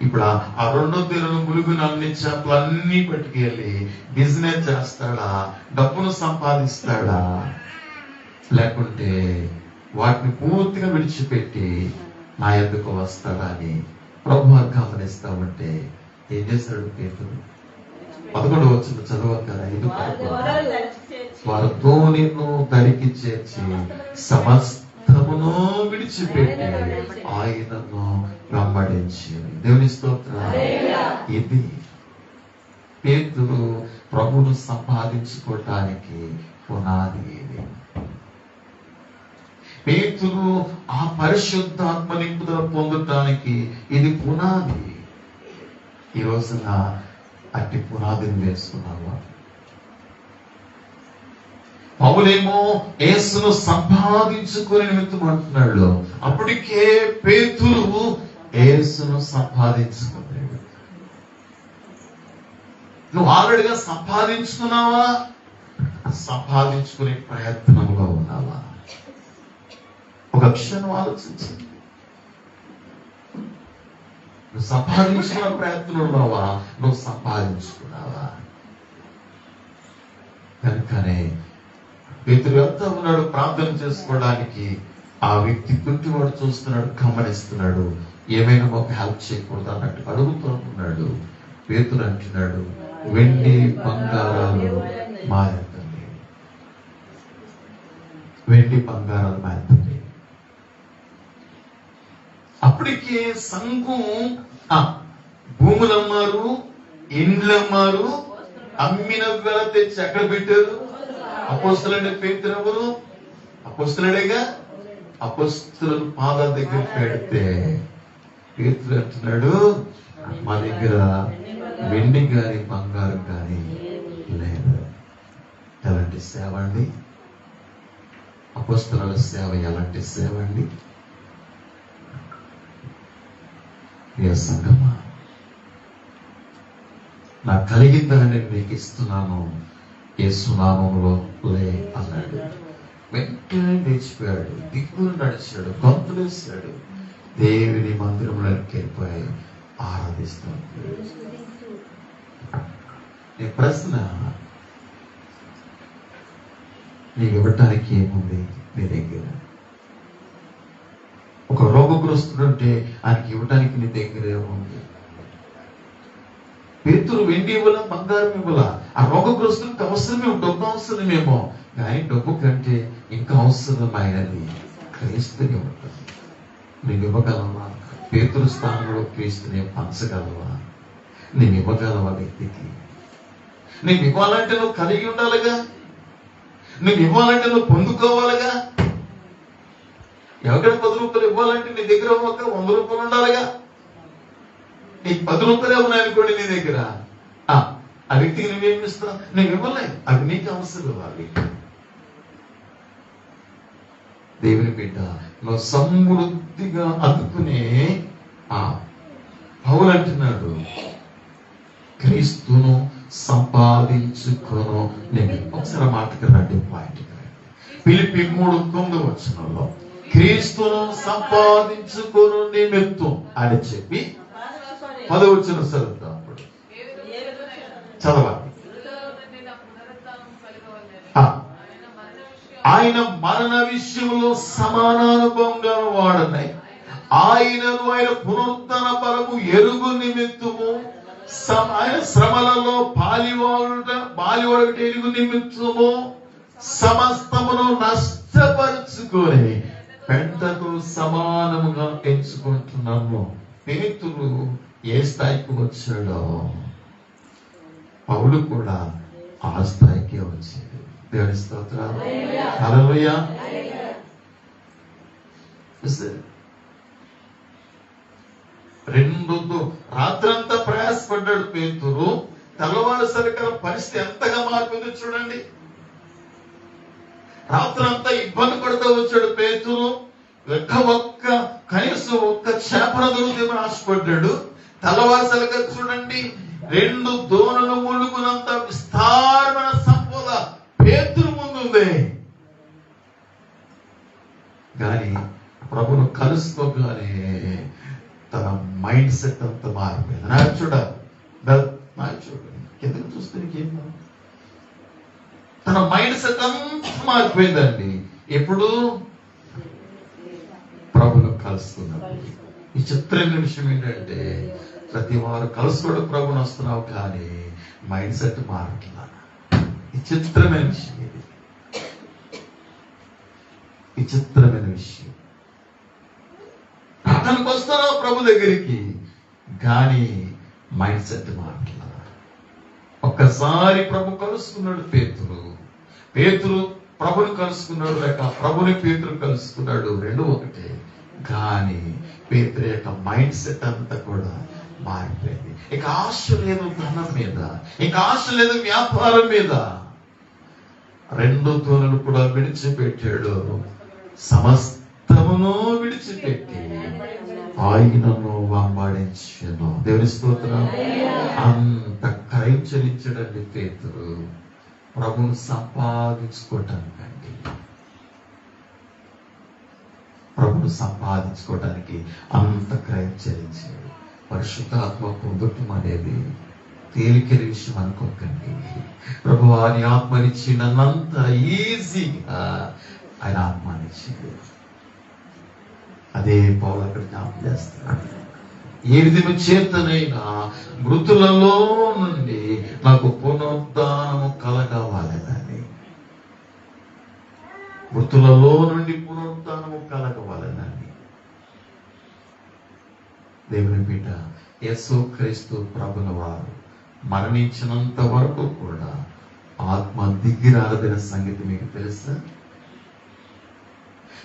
ఇప్పుడు ఆ 2 దినాలు ములుగున అన్ని చేపలన్నీ పట్టుకెళ్ళి బిజినెస్ చేస్తాడా, డబ్బును సంపాదిస్తాడా, లేకుంటే వాటిని పూర్తిగా విడిచిపెట్టి నా ఎందుకు వస్తాడా అని ప్రభు గమనిస్తా ఉంటే ఏం చేస్తాడు పేతురు? 11వ వచనం చదవగలరా? 5:11 వారు ధోనిను దరికి చేర్చి సమస్తమును విడిచిపెట్టి ఆయనను వెంబడించి. దేవుని స్తోత్రం. ఇది పేతురు ప్రభువును సంపాదించుకోవటానికి పునాది. ఇది పేతురు ఆ పరిశుద్ధాత్మ నింపుదల పొందటానికి ఇది పునాది. ఈ రోజున అట్టి పునాదిని వేసుకున్నావా? పౌలేమో యేసును సంపాదించుకుని నిమిత్తమంటున్నాడు. అప్పటికే పేతురు యేసును సంపాదించుకున్నాడు. నువ్వు ఆల్రెడీగా సంపాదించుకున్నావా? సంపాదించుకునే ప్రయత్నంలో ఉన్నావా? ఒక క్షణం ఆలోచించు. నువ్వు సంపాదించుకున్న ప్రయత్నంలో ఉన్నావా? నువ్వు సంపాదించుకున్నావా? కనుకనే పేతురు వెళ్తా ఉన్నాడు ప్రార్థన చేసుకోవడానికి. ఆ వ్యక్తి కుంటివాడు చూస్తున్నాడు, గమనిస్తున్నాడు. ఏమైనా ఒక హెల్ప్ చేయకూడదు అన్నట్టు అడుగుతూ ఉన్నాడు. పేతురు అంటున్నాడు, వెండి బంగారాలు మాయతండి, వెండి బంగారాలు మాయతండి. అప్పటికే సంఘం భూములు అమ్మారు, ఇండ్లు అమ్మారు, అమ్మిన వేళ తెచ్చి ఎక్కడ పెట్టారు? అపోస్తలుడే. పేతురు ఎవరు? అపోస్తలుడేగా. అపోస్తలుల పాదాల దగ్గర పెడితే పేతురు అంటున్నాడు, మా దగ్గర వెండి గాని బంగారం కానీ లేదు. ఎలాంటి సేవ అండి? అపోస్తలుల సేవ ఎలాంటి సేవ అండి? సంగమా, నాకు కలిగిందని నీకు ఇస్తున్నాను, యేసు నామములో లే అన్నాడు. వెంటనే లేచిపోయాడు, దిక్కులు నడిచాడు, గొంతులేసాడు, దేవుని మందిరంలోకి వెళ్ళిపోయి ఆరాధిస్తాడు. నీ ప్రశ్న, నీకు ఇవ్వటానికి ఏముంది నీ దగ్గర? ఒక రోగగ్రస్తుడు అంటే ఆయనకి ఇవ్వటానికి నీ దగ్గర ఏముంది? పేతురు వెండి ఇవ్వాల, బంగారం ఇవ్వాలా? ఆ రోగగ్రస్తుడికి అవసరమే, డబ్బు అవసరమేమో, కానీ డబ్బు కంటే ఇంకా అవసరమైనది క్రీస్తుని ఇవ్వటం. నువ్వు ఇవ్వగలవా? పేతురు స్థానంలో క్రీస్తుని పంచగలవా? నేను ఇవ్వగలవా వ్యక్తికి? నువ్వు ఇవ్వాలంటే నువ్వు కలిగి ఉండాలిగా, నువ్వు ఇవ్వాలంటే నువ్వు పొందుకోవాలిగా. ఎవరికైనా 10 రూపాయలు ఇవ్వాలంటే నీ దగ్గర ఒక 100 రూపాయలు ఉండాలిగా. నీకు 10 రూపాయలే ఉన్నాయనుకోండి నీ దగ్గర, ఆ వ్యక్తికి నువ్వేమి ఇస్తావు? నువ్వు ఇవ్వలే, అది నీకు అవసరం ఇవ్వాలి. దేవుని బిడ్డ, నువ్వు సమృద్ధిగా అందుకునే పౌలు అంటున్నాడు, క్రీస్తును సంపాదించుకొను నిమిత్తం. ఒకసారి మాటకి రండి, పాయింట్. ఫిలిప్పి 3:9 క్రీస్తును సంపాదించుకొను నిమిత్తం అని చెప్పి 10 చదువుతాం. అప్పుడు చదవాలి. ఆయన మరణ విషయంలో సమానానుభవం గల వాడనై ఆయనను ఆయన పునరుద్ధరణ బలము ఎరుగు నిమిత్తము ఆయన శ్రమలలో పాలివాడు ఎరుగు నిమిత్తము సమస్తమును నష్టపరుచుకొని పెంటకు సమానముగా ఎంచుకుంటున్నాము. పేతురు ఏ స్థాయికి వచ్చాడో పౌలు కూడా ఆ స్థాయికి వచ్చాడు. దేవుని స్తోత్రాలు. హల్లెలూయా. రాత్రంతా ప్రయాసపడ్డాడు పేతురు. తెల్లవారు సరికల పరిస్థితి ఎంతగా మారిపోయిందో చూడండి. రాత్రంతా ఇబ్బంది పడుతూ వచ్చాడు పేతురు. కనీసం ఒక్క చేపన దొరుకుతామని ఆశపడ్డాడు. తెల్లవారు సరికల చూడండి, 2 దోణులు ములుగునంత విస్తారమైన సంపద పేతురు ముందుంది. కానీ ప్రభును కలుసుకోగానే తన మైండ్ సెట్ అంతా మారిపోయింది. నాకు చూడండి ఎందుకు చూస్తే తన మైండ్ సెట్ అంతా మారిపోయిందండి. ఎప్పుడు ప్రభును కలుసుకున్నప్పుడు. ఈ చిత్రమైన విషయం ఏంటంటే, ప్రతి వారు కలుసుకోవడం ప్రభుని వస్తున్నావు కానీ మైండ్ సెట్ మారట్లా. విచిత్రమైన విషయం ఇది. విచిత్రమైన విషయం. అతనికి వస్తున్నావు ప్రభు దగ్గరికి కానీ మైండ్ సెట్ మారట్లా. ఒక్కసారి ప్రభు కలుసుకున్నాడు పేతురు. పేతురు ప్రభుని కలుసుకున్నాడు, లేక ప్రభుని పేతురు కలుసుకున్నాడు. 2 ఒకటే. కానీ పేతురు యొక్క మైండ్ సెట్ అంతా కూడా మారిపోయింది. ఇక ఆశ లేదు ధనం మీద, ఇక ఆశ లేదు వ్యాపారం మీద. 2 తోనలు కూడా విడిచిపెట్టాడు. సమస్తమును విడిచిపెట్టి ఆయనను వెంబడించెను. దేవుని స్తోత్రం. అంత క్రైమ్ చెల్లించాడండి పేతురు ప్రభువును సంపాదించుకోవటానికండి. ప్రభువును సంపాదించుకోవటానికి అంత క్రైమ్ చెల్లించాడు. పరిశుద్ధాత్మ పొందటం అనేది తేలికైన విషయం అనుకోకండి. ప్రభు ఆయన ఆత్మనిచ్చి నన్నంత ఈజీగా ఆయన ఆత్మనిచ్చింది. అదే పౌలు అక్కడ జ్ఞాపకం చేస్తున్నాడు. ఏ విధము చేతనైనా మృతులలో నుండి నాకు పునరుద్ధానము కలగవాలని, మృతులలో నుండి పునరుద్ధానము కలగవాలని. దేవుని బిడ్డ యేసుక్రీస్తు ప్రభుల వారు మరణించినంత వరకు కూడా ఆత్మ దిగిరాలదైన సంగతి మీకు తెలుసా?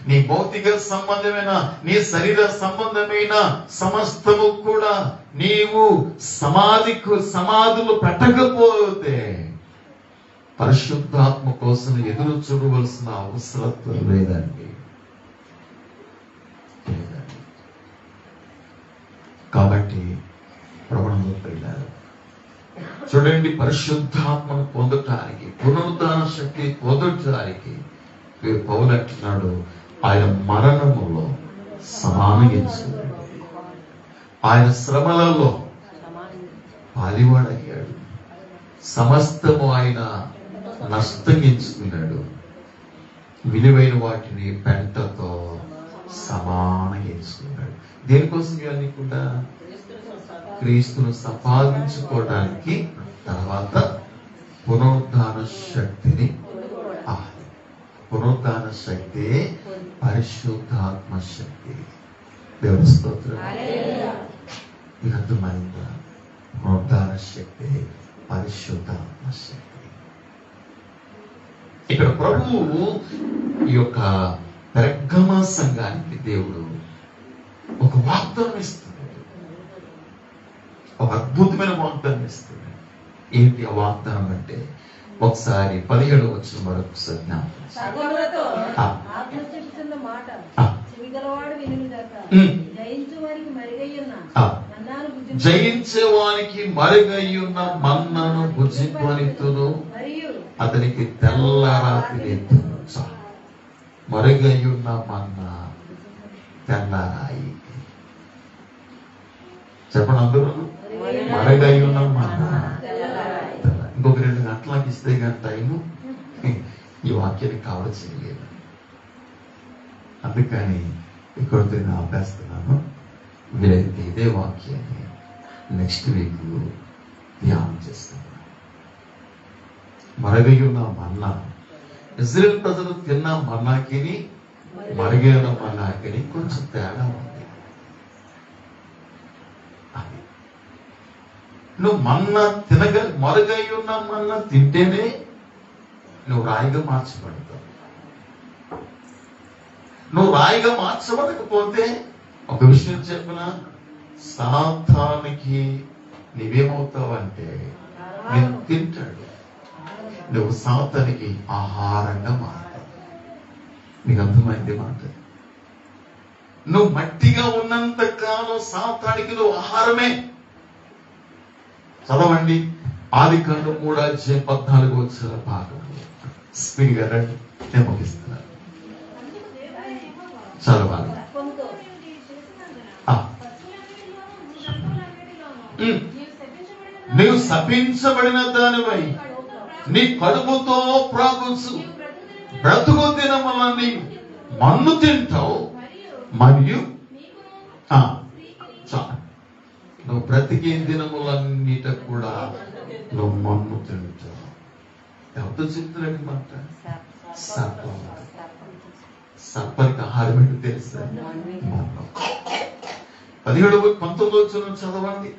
నీ భౌతిక సంబంధమైన, నీ శరీర సంబంధమైన సమస్తము కూడా నీవు సమాధులు పెట్టకపోతే పరిశుద్ధాత్మ కోసం ఎదురు చూడవలసిన అవసరం లేదండి. కాబట్టి ప్రభువును పిల్లలు చూడండి, పరిశుద్ధాత్మను పొందటానికి, పునరుద్ధాన శక్తి పొందటానికి పౌలు అంటున్నాడు, ఆయన మరణములో సమానగించుకున్నాడు, ఆయన శ్రమలలో పాలివాడయ్యాడు, సమస్తము ఆయన నష్టంగించుకున్నాడు, విలువైన వాటిని పెంటతో సమానగించుకున్నాడు. దేనికోసం ఇవన్నీ కూడా? క్రీస్తును సంపాదించుకోవడానికి, తర్వాత పునరుద్ధాన శక్తిని. పునరుద్ధాన శక్తి పరిశుద్ధాత్మ శక్తి. దేవుని స్తోత్రం. మీకు అర్థమైందా? పునరుద్ధాన శక్తి పరిశుద్ధాత్మ శక్తి. ఇక్కడ ప్రభువు ఈ యొక్క పెర్గమ సంఘానికి దేవుడు ఒక వాగ్దానం ఇస్తున్నాడు, ఒక అద్భుతమైన వాగ్దానం ఇస్తున్నాడు. ఏంటి ఆ వాగ్దానం అంటే, ఒకసారి 17 వచ్చిన మరొకసారి జయించే వానికి మరుగయ్యున్న మన్నను భుజింపనితును, మరియు అతనికి తెల్లరాత్రి మరుగయ్యున్న మన్న తెల్లరాయి. చెప్పండి అందరూ, మరుగయ్యున్న మన్న. ఇంకొక 2 గంటలకు ఇస్తే కానీ టైము ఈ వాక్యాన్ని కవర్ చేయలేదు. అందుకని ఇక్కడితో నేను ఆపేస్తున్నాను. వీలైతే ఇదే వాక్యాన్ని నెక్స్ట్ వీక్ ధ్యానం చేస్తాను. మరుగయ్యున్న మన్నా, ఇజ్రాయేల్ ప్రజలు తిన్న మన్నాకి మరుగైన మన్నాకి కొంచెం తేడా ఉంది. నువ్వు మన్నా మరుగై ఉన్న మన్నా తింటేనే నువ్వు రాయిగా మార్చబడతావు. నువ్వు రాయిగా మార్చబడకపోతే ఒక విషయం చెప్పిన, సాతానికి నువ్వేమవుతావంటే నేను తింటాడు, నువ్వు సాతానికి ఆహారంగా మారుతావు. నీకు అర్థమైంది మాట? నువ్వు మట్టిగా ఉన్నంత కాలం సాతానికి నువ్వు ఆహారమే. చదవండి ఆదికాండం 3:14 భాగం. స్పీడ్ గా రండి, నేను ముగిస్తున్నాను. చదవాలి. నీవు శపించబడిన దానివై నీ కడుపుతో ప్రాగుసు బ్రతుకు దినములని మన్ను తింటావు, మరియు నువ్వు బ్రతికే దినములన్నిట కూడా నువ్వు మన్ను తింటావు. ఎవరితో చెప్తున్నాడు మాట? సర్పం. సర్పానికి ఆహారం ఏంటో తెలుసా? మన్ను. 17-19 చదవండి.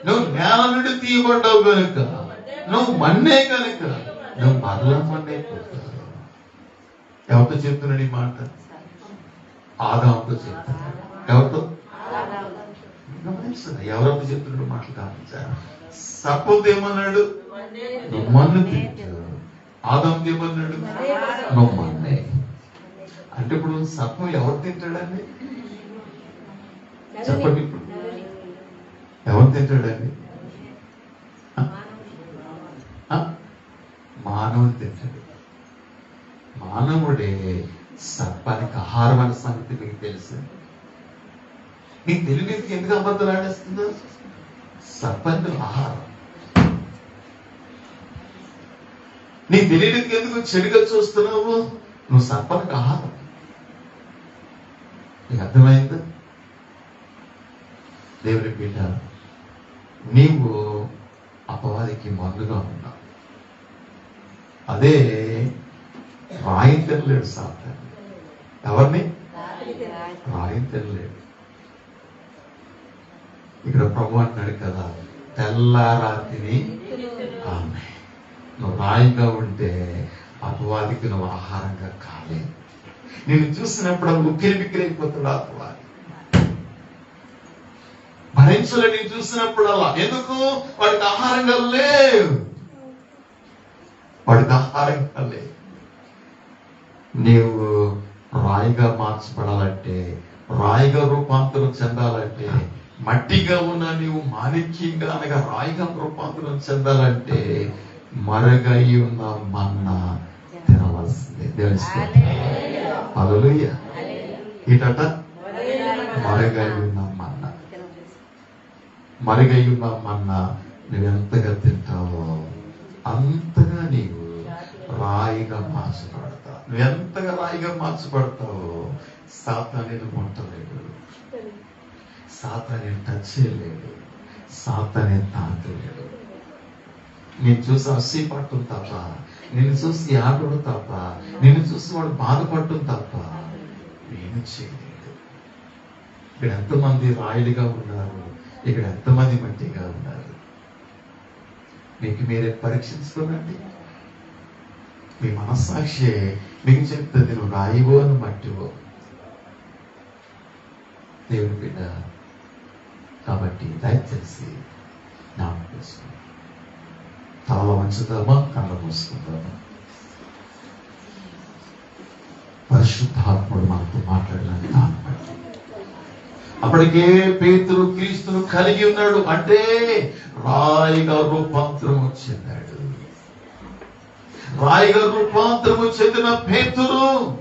నువ్వు నేల నుండి తీయబడ్డావు కనుక నువ్వు మన్నే కనుక నువ్వు మరలా మన్నే పోతావు. ఎవరితో చెప్తున్నాడు ఈ మాట? ఆదాముతో చెప్తున్నాడు. ఎవరితో? ఎవరితో చెప్తున్నాడు మాటలు గమనించారు. సర్పంతో ఏమన్నాడు? నువ్వు మన్ను తింటావు. ఆదాముతో ఏమన్నాడు? నువ్వు మన్నే. అంటే ఇప్పుడు సర్పం ఎవరు తింటాడండి? చెప్పండి. ఇప్పుడు ఎవరు తింటాడండి? మానవుడు తింటాడు. మానవుడే సర్పానికి ఆహారం అనే సంగతి మీకు తెలుసు. నీకు తెలియదు ఎందుకు అబద్ధాలు ఆడేస్తుందో? సర్పానికి ఆహారం. నీకు తెలియదు ఎందుకు చెడుగా చూస్తున్నావు? నువ్వు సర్పానికి ఆహారం. నీకు అర్థమైంది? దేవుని బిడ్డ, నీవు అపవాదికి మన్నుగా ఉన్నావు. అదే రాయి తినలేడు సాతాను. ఎవరిని? రాయి తినలేడు. ఇక్కడ ప్రభు అంటున్నాడు కదా, తెల్లారాతిని ఆమె. నువ్వు రాయిగా ఉంటే అపవాదికి నువ్వు ఆహారంగా కాలేదు. నేను చూసినప్పుడు ఉక్కిరి బిక్కిరైపోతాడు అపవాది. భరించలే నేను చూసినప్పుడు అలా. ఎందుకు? వాడికి ఆహారంగా లేవు. వాడికి ఆహారంగా లేవు. నీవు రాయిగా మార్చబడాలంటే, రాయిగా రూపాంతరం చెందాలంటే, మట్టిగా ఉన్న నీవు మాణిక్యంగా అనగా రాయిగా రూపాంతరం చెందాలంటే మరుగై ఉన్న మన్నా తినవలసిందే. దేవుని హల్లెలూయా. ఈటట మరుగై ఉన్న మన్నా. మరుగై ఉన్న మన్నా నువ్వెంతగా తింటావో అంతగా నీవు రాయిగా మార్చబడతావు. నువ్వెంతగా రాయిగా మార్చబడతావో సాతాను ముట్టలేడు, సాతాను టచ్ చేయలేడు, సాతాను తాకలేడు. నేను చూసి అసూయపడటం తప్ప, నిన్ను చూసి ఆటడం తప్ప, నిన్ను చూసి వాడు బాధపడటం తప్ప నేను చేయలేడు. ఇక్కడ ఎంతమంది రాయిలుగా ఉన్నారు, ఇక్కడ ఎంతమంది మట్టిగా ఉన్నారు. మీకు మీరే పరీక్షించుకోనండి. మీ మనస్సాక్షి మీకు చెప్తుంది నువ్వు రాయివో అని మట్టివో. దేవుని బిడ్డ కాబట్టి దయచేసి జ్ఞాపకం చేసుకోండి. తలలో వంచుతామా, కళ్ళ మూసుకుంటామా? పరిశుద్ధాత్ముడు మనతో మాట్లాడిన విధానం బట్టి. అప్పటికే పేతురు క్రీస్తును కలిగి ఉన్నాడు అంటే రాయిగా రూపాంతరము చెందాడు. రాయిగా రూపాంతరము చెందిన పేతురు